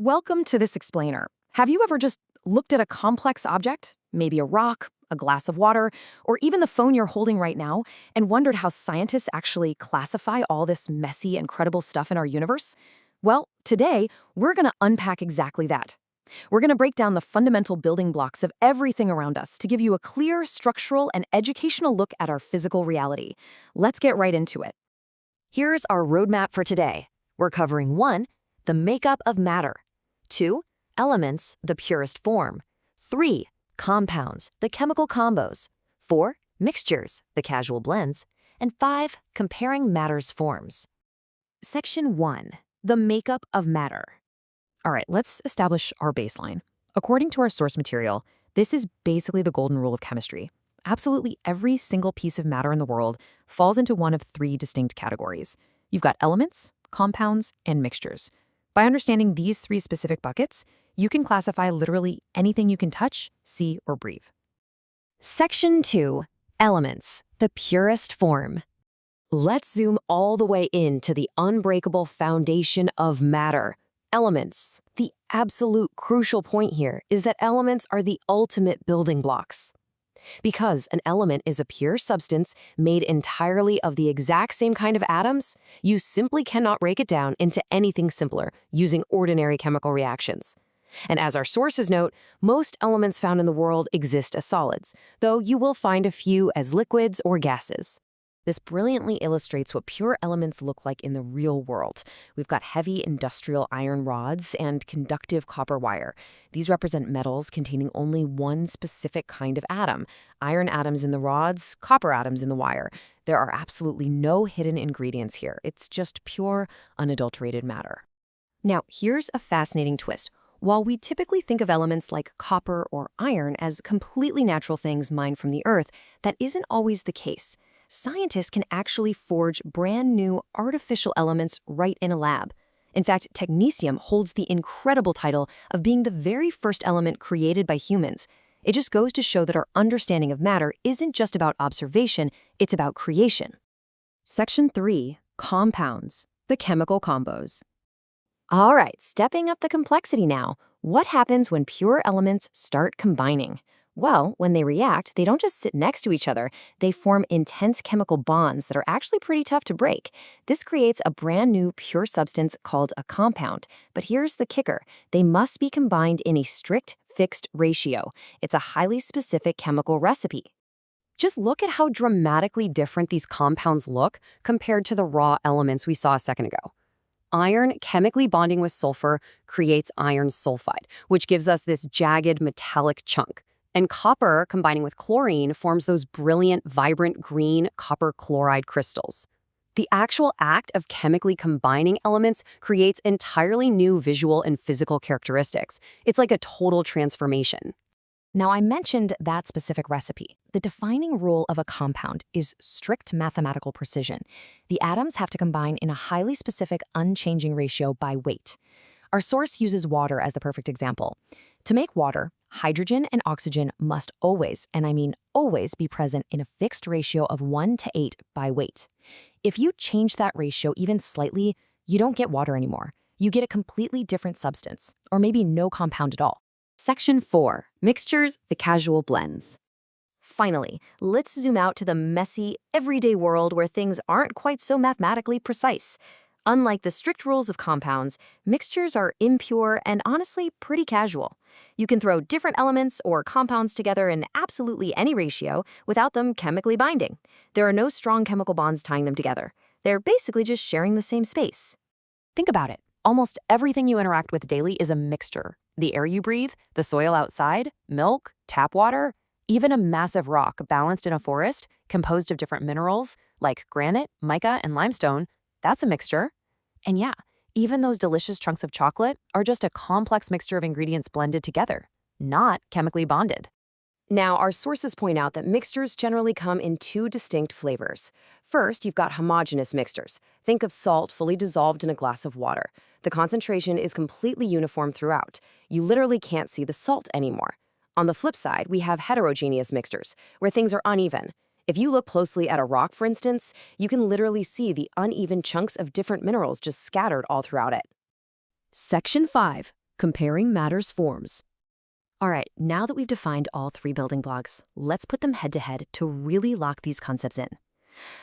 Welcome to this explainer. Have you ever just looked at a complex object, maybe a rock, a glass of water, or even the phone you're holding right now, and wondered how scientists actually classify all this messy, incredible stuff in our universe? Well, today, we're going to unpack exactly that. We're going to break down the fundamental building blocks of everything around us to give you a clear, structural, and educational look at our physical reality. Let's get right into it. Here's our roadmap for today. We're covering 1, the makeup of matter. 2, elements, the purest form. 3, compounds, the chemical combos. 4, mixtures, the casual blends. And 5, comparing matter's forms. Section 1, the makeup of matter. All right, let's establish our baseline. According to our source material, this is basically the golden rule of chemistry. Absolutely every single piece of matter in the world falls into one of 3 distinct categories. You've got elements, compounds, and mixtures. By understanding these 3 specific buckets, you can classify literally anything you can touch, see, or breathe. Section 2, elements, the purest form. Let's zoom all the way into the unbreakable foundation of matter. Elements. The absolute crucial point here is that elements are the ultimate building blocks. Because an element is a pure substance made entirely of the exact same kind of atoms, you simply cannot break it down into anything simpler using ordinary chemical reactions. And as our sources note, most elements found in the world exist as solids, though you will find a few as liquids or gases. This brilliantly illustrates what pure elements look like in the real world. We've got heavy industrial iron rods and conductive copper wire. These represent metals containing only one specific kind of atom. Iron atoms in the rods, copper atoms in the wire. There are absolutely no hidden ingredients here. It's just pure, unadulterated matter. Now, here's a fascinating twist. While we typically think of elements like copper or iron as completely natural things mined from the earth, that isn't always the case. Scientists can actually forge brand new artificial elements right in a lab. In fact, technetium holds the incredible title of being the very first element created by humans. It just goes to show that our understanding of matter isn't just about observation, it's about creation. Section 3, compounds, the chemical combos. All right, stepping up the complexity now. What happens when pure elements start combining? Well, when they react, they don't just sit next to each other. They form intense chemical bonds that are actually pretty tough to break. This creates a brand new pure substance called a compound. But here's the kicker. They must be combined in a strict, fixed ratio. It's a highly specific chemical recipe. Just look at how dramatically different these compounds look compared to the raw elements we saw a second ago. Iron chemically bonding with sulfur creates iron sulfide, which gives us this jagged metallic chunk. And copper, combining with chlorine, forms those brilliant, vibrant green copper chloride crystals. The actual act of chemically combining elements creates entirely new visual and physical characteristics. It's like a total transformation. Now, I mentioned that specific recipe. The defining rule of a compound is strict mathematical precision. The atoms have to combine in a highly specific, unchanging ratio by weight. Our source uses water as the perfect example. To make water, hydrogen and oxygen must always, and I mean always, be present in a fixed ratio of 1:8 by weight. If you change that ratio even slightly, you don't get water anymore. You get a completely different substance, or maybe no compound at all. Section 4, mixtures, the casual blends. Finally, let's zoom out to the messy, everyday world where things aren't quite so mathematically precise. Unlike the strict rules of compounds, mixtures are impure and honestly pretty casual. You can throw different elements or compounds together in absolutely any ratio without them chemically binding. There are no strong chemical bonds tying them together. They're basically just sharing the same space. Think about it. Almost everything you interact with daily is a mixture. The air you breathe, the soil outside, milk, tap water, even a massive rock balanced in a forest composed of different minerals like granite, mica, and limestone. That's a mixture. And yeah, even those delicious chunks of chocolate are just a complex mixture of ingredients blended together, not chemically bonded. Now, our sources point out that mixtures generally come in 2 distinct flavors. First, you've got homogeneous mixtures. Think of salt fully dissolved in a glass of water. The concentration is completely uniform throughout. You literally can't see the salt anymore. On the flip side, we have heterogeneous mixtures, where things are uneven. If you look closely at a rock, for instance, you can literally see the uneven chunks of different minerals just scattered all throughout it. Section 5. Comparing matter's forms. All right, now that we've defined all three building blocks, let's put them head-to-head to really lock these concepts in.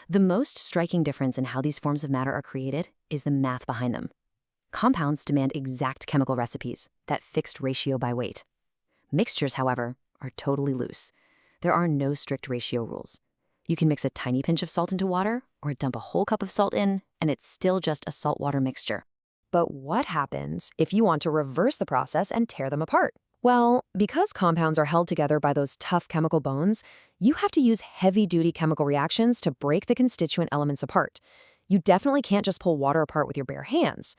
The most striking difference in how these forms of matter are created is the math behind them. Compounds demand exact chemical recipes, that fixed ratio by weight. Mixtures, however, are totally loose. There are no strict ratio rules. You can mix a tiny pinch of salt into water or dump a whole cup of salt in, and it's still just a saltwater mixture. But what happens if you want to reverse the process and tear them apart? Well, because compounds are held together by those tough chemical bones, you have to use heavy-duty chemical reactions to break the constituent elements apart. You definitely can't just pull water apart with your bare hands.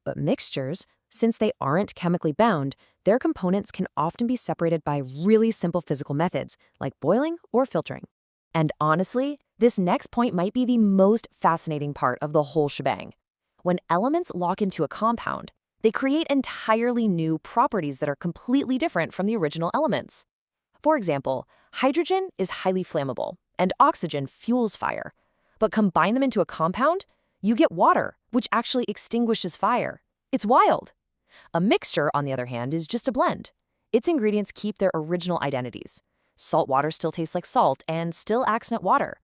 But mixtures, since they aren't chemically bound, their components can often be separated by really simple physical methods, like boiling or filtering. And honestly, this next point might be the most fascinating part of the whole shebang. When elements lock into a compound, they create entirely new properties that are completely different from the original elements. For example, hydrogen is highly flammable, and oxygen fuels fire. But combine them into a compound, you get water, which actually extinguishes fire. It's wild. A mixture, on the other hand, is just a blend. Its ingredients keep their original identities. Salt water still tastes like salt and still acts like water.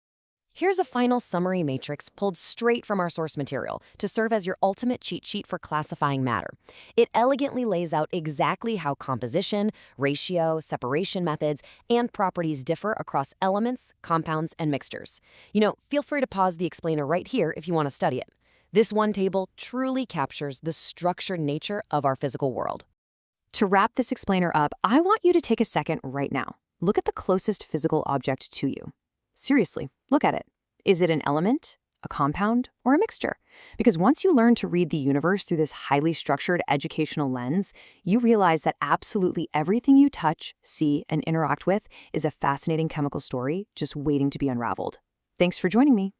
Here's a final summary matrix pulled straight from our source material to serve as your ultimate cheat sheet for classifying matter. It elegantly lays out exactly how composition, ratio, separation methods, and properties differ across elements, compounds, and mixtures. Feel free to pause the explainer right here if you want to study it. This one table truly captures the structured nature of our physical world. To wrap this explainer up, I want you to take a second right now. Look at the closest physical object to you. Seriously, look at it. Is it an element, a compound, or a mixture? Because once you learn to read the universe through this highly structured educational lens, you realize that absolutely everything you touch, see, and interact with is a fascinating chemical story just waiting to be unraveled. Thanks for joining me.